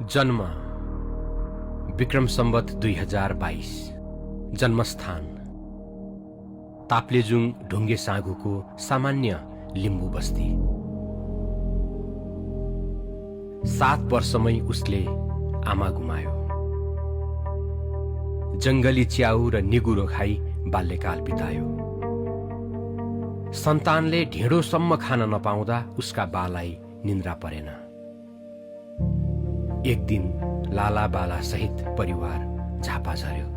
जन्म विक्रम सम्वत 2022। जन्मस्थान ताप्लेजुङ ढुङ्गे साँघुको सामान्य लिम्बू बस्ती। 7 वर्षमै उसले आमा गुमायो। जंगली च्याउ र निगुरो खाई बाल्यकाल बितायो। सन्तानले ढिँडोसम्म खान नपाउँदा उसका बालाई निन्द्रा परेन। एक दिन लाला बाला सहित परिवार झापा झर्यो।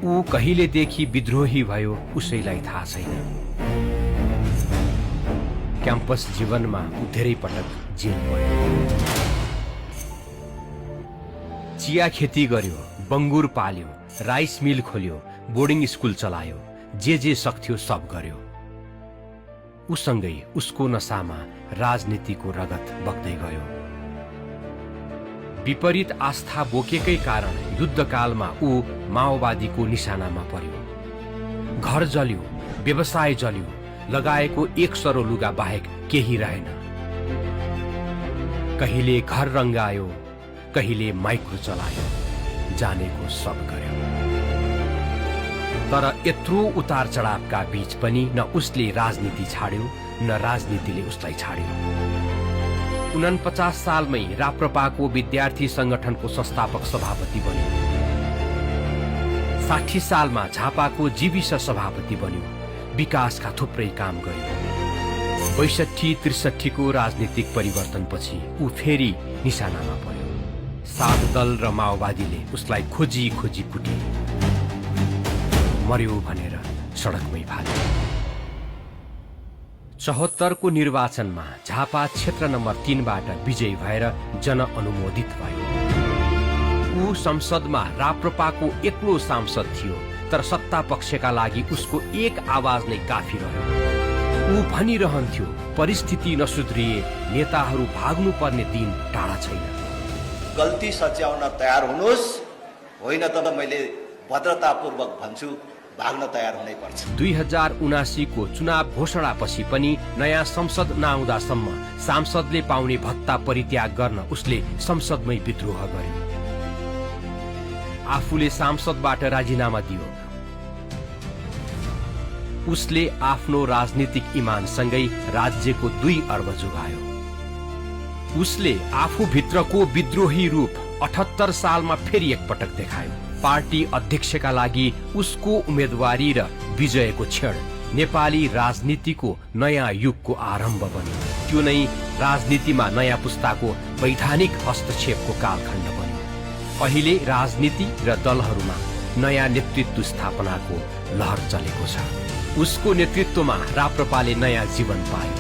ऊ कहिलेदेखि विद्रोही भयो उसैलाई थाहा छैन। क्याम्पस जीवनमा ऊ धेरै पटक जेल पऱ्यो। चिया खेती गर्यो, बङ्गुर पाल्यो, राइस मिल खोल्यो, बोर्डिङ स्कुल चलायो, जे सक्थ्यो सब गर्यो। उसँगै उसको नसामा राजनीतिको रगत बग्दै गयो। विपरीत आस्था बोकेकै कारण युद्धकालमा ऊ माओवादीको निशानामा पर्यो। घर जल्यो, व्यवसाय जल्यो, लगाएको 1 सरो लुगा बाहेक केही रहेन। कहिले घर रंगायो, कहिले माइक्रो चलायो, जानेको सब गर्यो। तर यत्रो उतार चढावका बीच पनि न उसले राजनीति छाड्यो न राजनीतिले उसलाई छाड्यो। 49 सालमै राप्रपाको विद्यार्थी संगठनको संस्थापक सभापति बन्यो। 60 सालमा झापाको जीविस सभापति बन्यो। विकासका थुप्रै काम गर्यो। 62-63 को राजनीतिक परिवर्तनपछि ऊ फेरि निशानामा पर्यो। सात दल र माओवादीले उसलाई खोजी खोजी कुटे। मर्यो भनेर सडकमै फाल्यो। 74 को निर्वाचनमा झापा क्षेत्र नम्बर 3 बाट विजयी भएर जनअनुमोदित भयो। ऊ संसदमा राप्रपाको एक्लो सांसद थियो, तर सत्ता पक्षका लागि उसको एक आवाज नै काफी रह्यो। ऊ भनिरहन्थ्यो, परिस्थिति नसुध्रिए नेताहरू भाग्नु पर्ने दिन टाढा छैन। गल्ती सच्याउन तयार हुनुहोस्, होइन त मैले भद्रतापूर्वक भन्छु भाग्न तयार हुनै पर्छ। 2079 को चुनाव घोषणापछि पनि नयाँ संसद नआउँदासम्म सांसदले पाउने भत्ता परित्याग गर्न उसले संसदमै विद्रोह गर्यो। आफूले सांसदबाट राजीनामा दियो। उसले आफ्नो राजनीतिक इमानसँगै राज्यको 2 अर्ब जोगायो। उसले आफूभित्रको विद्रोही रूप 78 सालमा फेरि एकपटक देखायो। पार्टी अध्यक्षका लागि उसको उम्मेदवारी र विजयको क्षण नेपाली राजनीतिको नयाँ युगको आरम्भ बन्यो। त्यो नै राजनीतिमा नयाँ पुस्ताको वैधानिक हस्तक्षेपको कालखण्ड बन्यो। अहिले राजनीति र दलहरूमा नयाँ नेतृत्व स्थापनाको लहर चलेको छ। उसको नेतृत्वमा राप्रपाले नयाँ जीवन पायो।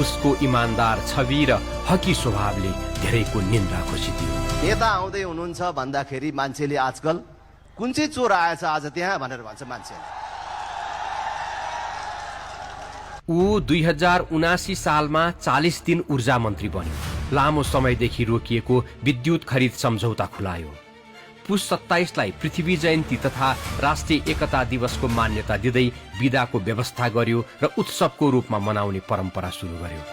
उसको इमानदार छवि र हकी स्वभावले धेरैको निन्द्रा खोसिदियो। नेता आउँदै हुनुहुन्छ भन्दाखेरि मान्छेले आजकल कुन चाहिँ चोर आएछ आज त्यहाँ भनेर भन्छ मान्छेले। ऊ 2079 सालमा 40 दिन ऊर्जा मन्त्री बन्यो। लामो समयदेखि रोकिएको विद्युत खरिद सम्झौता खुलायो। पुष 27 लाई पृथ्वी जयन्ती तथा राष्ट्रिय एकता दिवसको मान्यता दिँदै बिदाको व्यवस्था गर्यो र उत्सवको रूपमा मनाउने परम्परा सुरु गर्यो।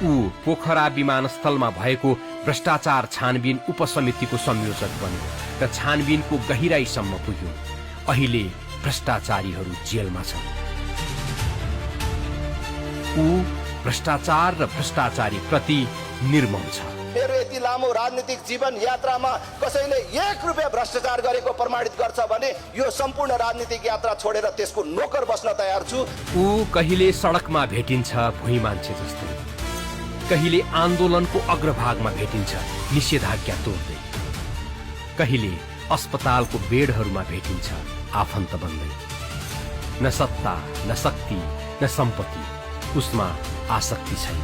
ऊ पोखरा विमानस्थलमा भएको भ्रष्टाचार छानबिन उपसमितिको संयोजक बन्यो र छानबिनको गहिराईसम्म पुग्यो। अहिले भ्रष्टाचारीहरू जेलमा छन्। ऊ भ्रष्टाचार र भ्रष्टाचारी प्रति निर्मम छ। मेरो यति लामो राजनीतिक जीवन यात्रामा कसैले 1 रुपैयाँ भ्रष्टाचार गरेको प्रमाणित गर्छ भने यो सम्पूर्ण राजनीतिक यात्रा छोडेर त्यसको नोकर बस्न तयार छु। ऊ कहिले सडकमा भेटिन्छ भुइँ मान्छे जस्तै, कहिले आन्दोलनको अग्रभागमा भेटिन्छ निषेधाज्ञा तोड्दै, कहिले अस्पतालको बेडहरूमा भेटिन्छ आफन्त बन्दै। न सत्ता, न शक्ति, न सम्पत्ति, उसमा आसक्ति छैन।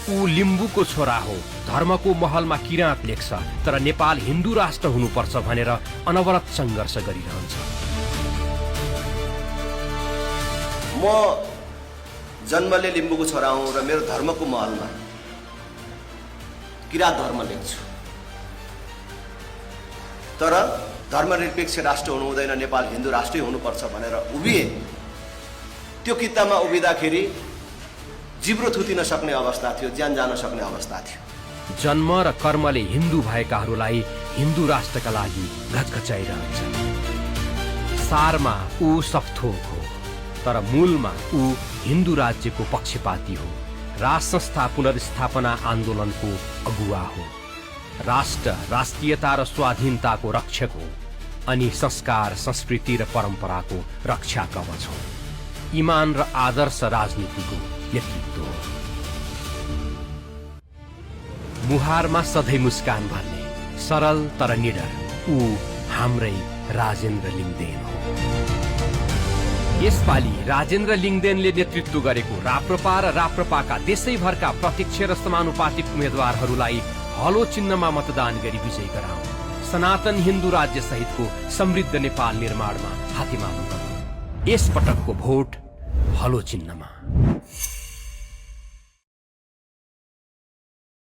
ऊ लिम्बूको छोरा हो। धर्मको महलमा किराँत लेख्छ, तर नेपाल हिन्दू राष्ट्र हुनुपर्छ भनेर अनवरत सङ्घर्ष गरिरहन्छ। म जन्मले लिम्बूको छोरा हुँ र मेरो धर्मको महलमा किराँत धर्म लेख्छु। तर धर्मनिरपेक्ष राष्ट्र हुनु हुँदैन, नेपाल हिन्दू राष्ट्रै हुनुपर्छ भनेर उभिए त्यो किताबमा उभिँदाखेरि जिब्रो थुतिन सक्ने अवस्था थियो, ज्यान जान सक्ने अवस्था थियो। जन्म र कर्मले हिन्दू भएकाहरूलाई हिन्दू राष्ट्रका लागि घचघचाइरहन्छ। सारमा ऊ सपथोक हो, तर मूलमा ऊ हिन्दू राज्यको पक्षपाती हो। राज संस्था पुनर्स्थापना आन्दोलनको अगुवा हो। राष्ट्र राष्ट्रियता र स्वाधीनताको रक्षक हो अनि संस्कार संस्कृति र परम्पराको रक्षा कवच हो। इमान र आदर्श राजनीतिको नेतृत्व हो। मुहारमा सधैँ मुस्कान भर्ने सरल तर निडर ऊ हाम्रै राजेन्द्र लिङ्गदेन हो। यसपालि राजेन्द्र लिङ्गदेनले नेतृत्व गरेको राप्रपा र राप्रपाका देशैभरका प्रत्यक्ष र समानुपातिक उम्मेद्वारहरूलाई हलो चिन्हमा मतदान गरी विजय गराउँ। सनातन हिन्दू राज्य सहितको समृद्ध नेपाल निर्माणमा हातेमालो गर्नु। यस पटकको भोट हलो चिन्हमा।